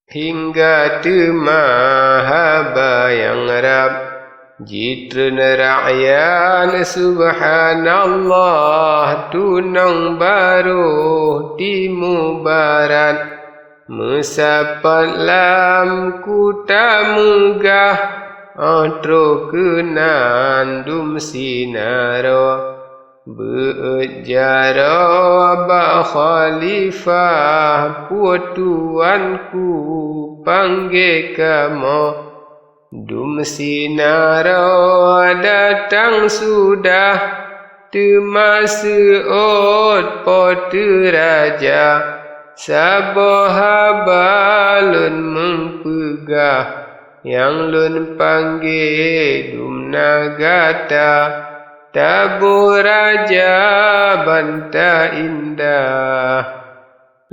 hingga maha bayang Rab jitren ra'yan subhanallah tunang baru timu barat mesapat lam kuta megah atro kenan dum sinaro be'jaro ba khalifah putuanku panggil kamu dum sinaro datang sudah termasuk potu raja sabahabalun mempegah yang lun panggil dum nagata tabu raja banta indah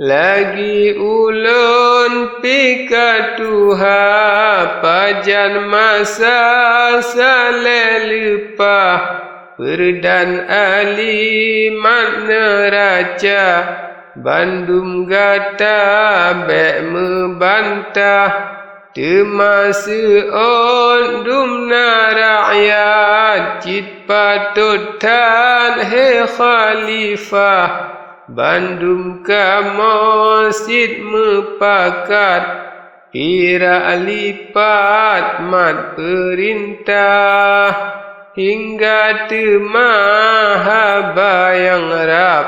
lagi ulun pika tuha pajan masa salelupa perdan alimat neraca bandum gata bek membantah termasuk ondum narakyat cit patutan he khalifah bandum ka masjid mepakat pira lipat mat perintah hingga maha bayang Rab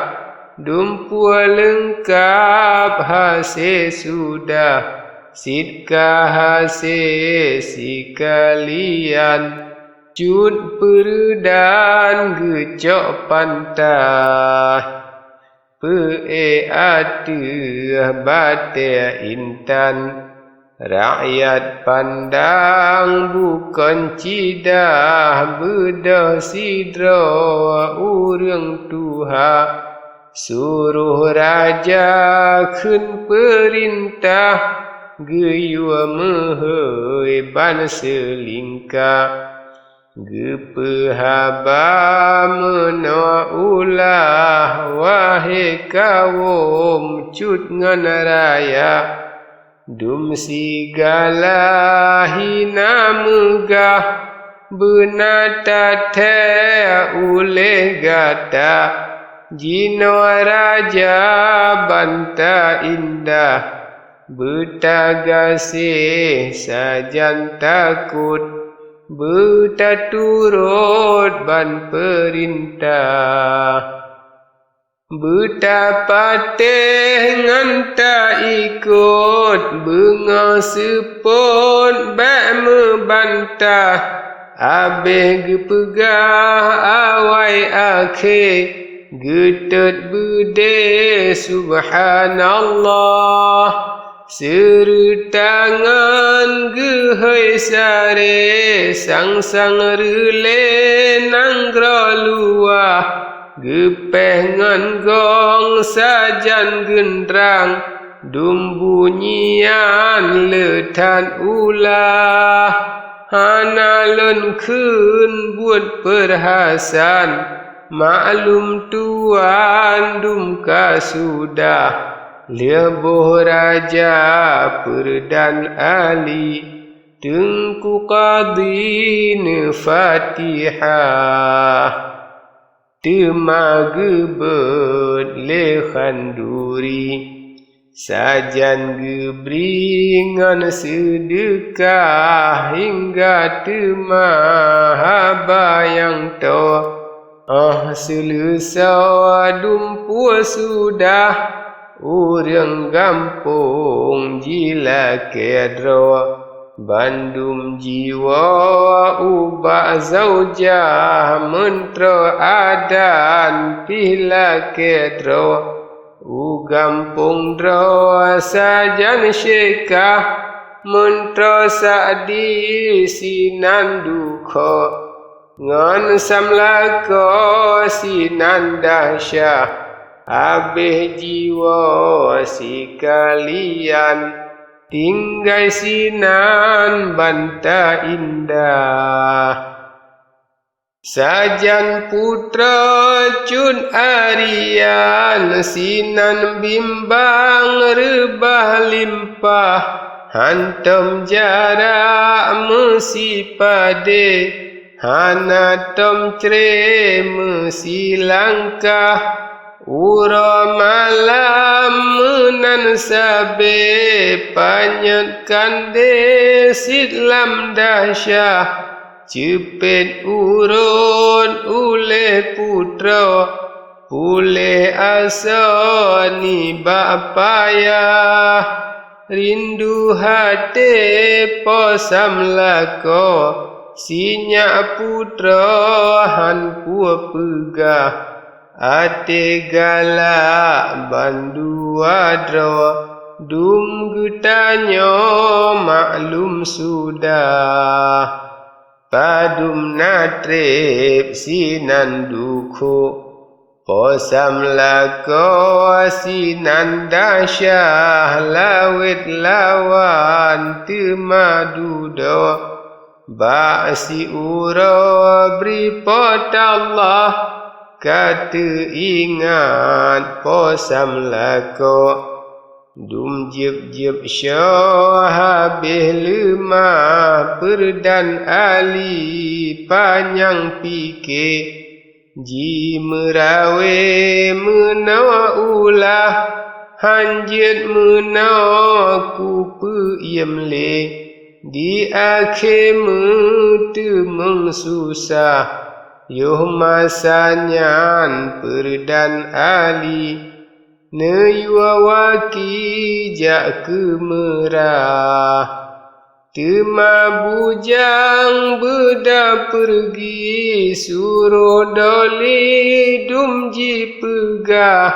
dumpua lengkap hasil sudah sitka hasil sikalian cut perdan gecok pantah pe'atu batai intan rakyat pandang bukan cidah bedah sidra urang tuha suruh raja kun perintah geyua mehoi ban selingkah gepehaba menua ulah wahai kaum cut ngan raya dum sigala hina megah benata te uleh gata jino raja banta indah betagasi sajan takut betaturut ban perintah betapa nganta ikut benga sepon bak membantah abeh gepegah awai akhir getut bude subhanallah seru tangan gehai sare sang-sang rele nanggra luah gepengan gong sajan gendrang dum bunyian letan ulah hanalun kun buat perhasan maklum tuan dum ka sudah lebuh raja perdan ali tengku qadin fatihah temagebet le khanduri sajan gebringan sedekah hingga temaha bayang to selesai dumpu sudah urang gampung jila kedro bandum jiwa ubah zaujah mentro adan pila kedro gampung dro sajan syekah mentro sadi sinan duko ngan samlako sinan dahsyah abeh jiwa sikalian tinggai sinan banta indah sajan putra cun arian sinan bimbang rebah limpah hantam jarak mesi pade, hana tom cre mesi langkah, ura malam menan sabe, panyatkan desit lam dahsyah, cepet urun ule putra, pule asa ni bapaya, rindu hati posam lako, sinyak putra han pua pegah, ate galak bandu adro, dum getanyo maklum sudah. Padum natrip sinan duku, posam lako sinan dahsyah, lawit lawan temadudo, ba'si ura beripot Allah, kata ingat posam lako, dum jib syah habis lemah, perdan ali panjang fikir, ji merawe menawa ulah, hanjit menawa ku peiem le, di akhir temeng susah, yoh masanyan perdan ali, neyuawaki jak kemerah, tema bujang beda pergi, suruh doli dumji pegah,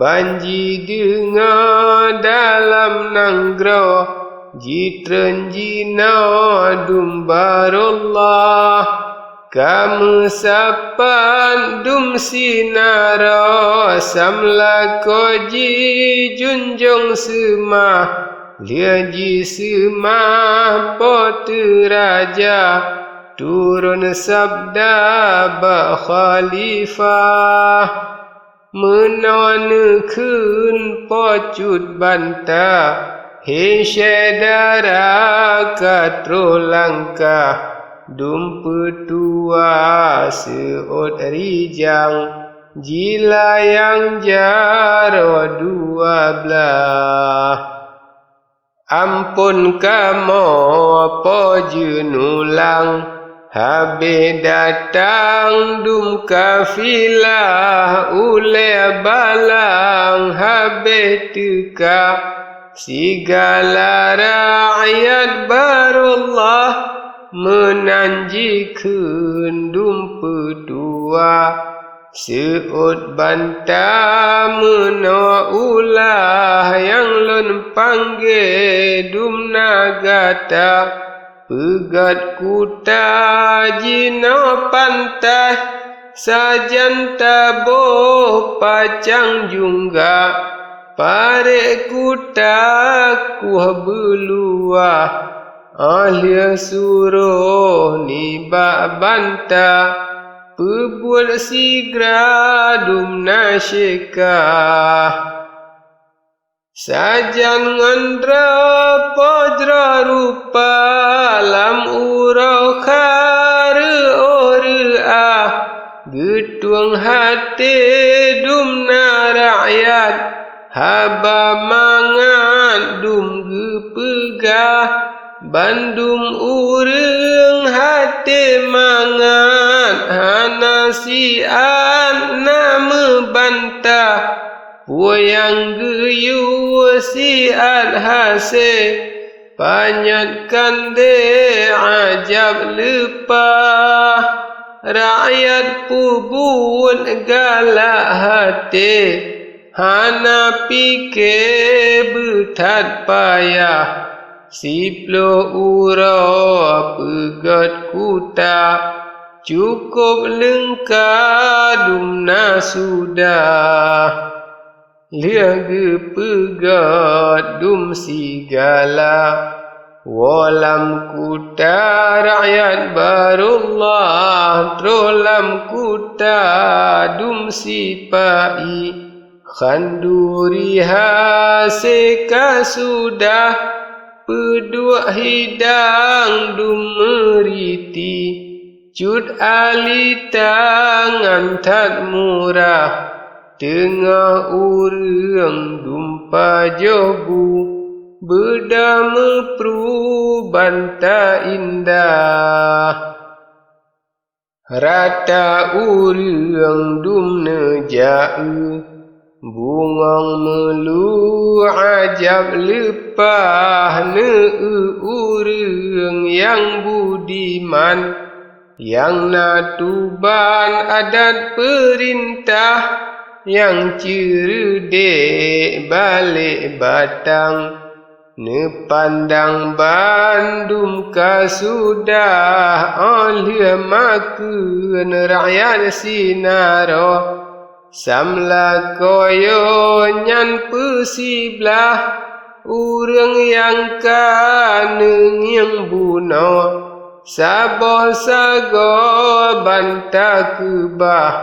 banji dengar dalam nanggro, jitren jina dumbarullah, kamu sapan dum sinara, samla koji junjung semah, lia ji semah potu raja, turun sabda ba khalifah, menonekun pocut bantah, he syedara katro langkah, dum petua seot rijang, jilayang jaro 12. Ampun kamu apa jenulang, habis datang dum kafilah, ule balang habis teka, segala rakyat barullah, menanjikan dum pedua, seut bantah mena ulah, yang lun panggil dum nagata, pegat kuta jina pantai, sajan tabuh pacang jungga, pare kuta kuah beluah, ahli suruh ni bak bantah, pebuat sigra dum nasyikah, sajan ngandra pojra rupa, lam ura khara ore'ah, getuang hati dum na rakyat, haba mangan dum gepegah, bandum urang hati mangan, hana sian nama bantah, puayang geyu sian hase, panyatkan de ajab lepah, rakyat pubun galak hati, hana pikir betat payah, siplo ura pegat kuta, cukup lengkap dumna sudah, liaga pegat dum sigala, walam kuta rakyat barullah, trolam kuta dum sipai, khanduri hasika sudah, Pedua hidang dum meriti, cut ali tangan tat murah, tengah urang dum pajobu, berdama pru banta indah. Rata urang dum nejau, bungong melu ajab lepah urang yang budiman, yang natuban adat perintah, yang cerdik balik batang. Nepandang Bandung kasudah oleh makan rakyat sinaro, samla koyo nyan pesiblah, urang yang kaneng yang buno, saboh sago bantah kebah,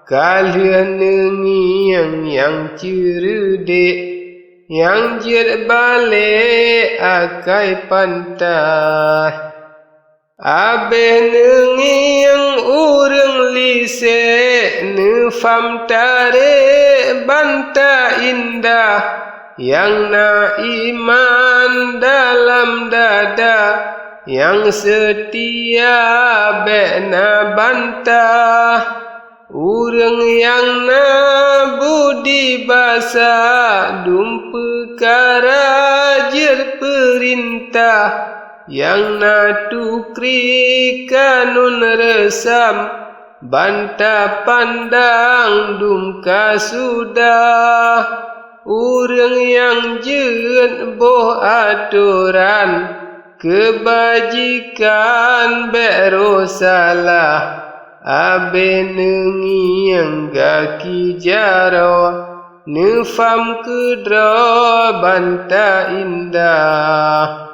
kalian nengi yang cerdik, yang jet balik akai pantai. Abeh nengi yang urang lise, nefam tarik banta indah, yang na iman dalam dada, yang setia bena bantah. Urang yang na budi basa dum perkara jer perintah, yang na tukri kanun resam, bantah pandang dum kasudah. Urang yang jen boh aturan, kebajikan bero salah, abe nengi yang gaki jaro, nefam kedro banta indah.